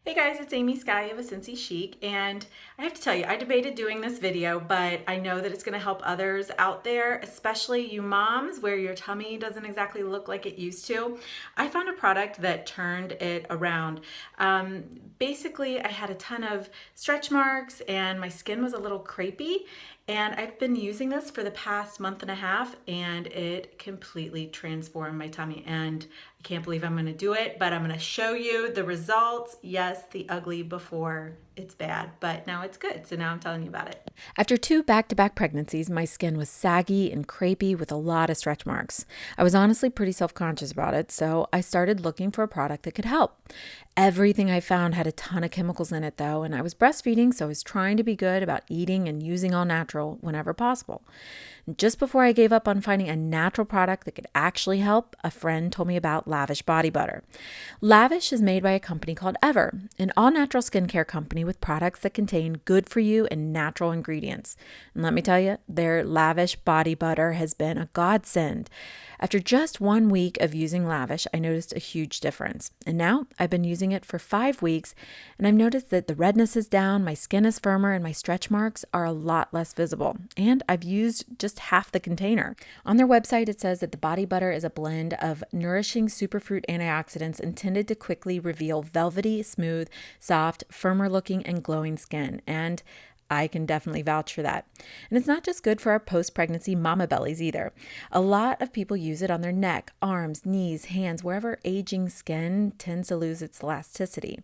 Hey guys, it's Amy Sky of Cincy Chic, and I have to tell you, I debated doing this video, but I know that it's going to help others out there, especially you moms where your tummy doesn't exactly look like it used to. I found a product that turned it around. Basically, I had a ton of stretch marks and my skin was a little crepey, and I've been using this for the past month and a half, and it completely transformed my tummy. And I can't believe I'm going to do it, but I'm going to show you the results. Yes, the ugly before it's bad, but now it's good. So now I'm telling you about it. After two back-to-back pregnancies, my skin was saggy and crepey with a lot of stretch marks. I was honestly pretty self-conscious about it, so I started looking for a product that could help. Everything I found had a ton of chemicals in it though, and I was breastfeeding, so I was trying to be good about eating and using all natural whenever possible. Just before I gave up on finding a natural product that could actually help, a friend told me about Lavish body butter. Lavish is made by a company called Ever, an all-natural skincare company with products that contain good for you and natural ingredients. And let me tell you, their Lavish body butter has been a godsend. After just 1 week of using Lavish, I noticed a huge difference. And now I've been using it for 5 weeks, and I've noticed that the redness is down, my skin is firmer, and my stretch marks are a lot less visible. And I've used just half the container. On their website, it says that the body butter is a blend of nourishing superfruit antioxidants intended to quickly reveal velvety, smooth, soft, firmer looking, and glowing skin. And I can definitely vouch for that. And it's not just good for our post-pregnancy mama bellies either. A lot of people use it on their neck, arms, knees, hands, wherever aging skin tends to lose its elasticity.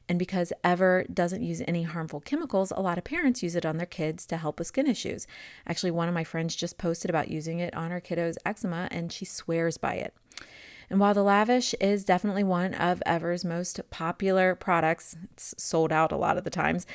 And because Ever doesn't use any harmful chemicals, a lot of parents use it on their kids to help with skin issues. Actually, one of my friends just posted about using it on her kiddo's eczema, and she swears by it. And while the Lavish is definitely one of Ever's most popular products, it's sold out a lot of the times,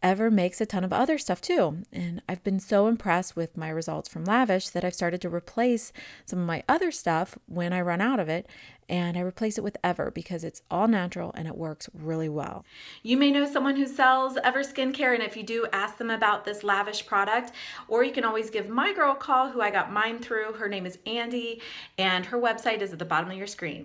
Ever makes a ton of other stuff too. And I've been so impressed with my results from Lavish that I've started to replace some of my other stuff when I run out of it. And I replace it with Ever because it's all natural and it works really well. You may know someone who sells Ever Skincare, and if you do, ask them about this Lavish product. Or you can always give my girl a call, who I got mine through. Her name is Andy, and her website is at the bottom of your screen.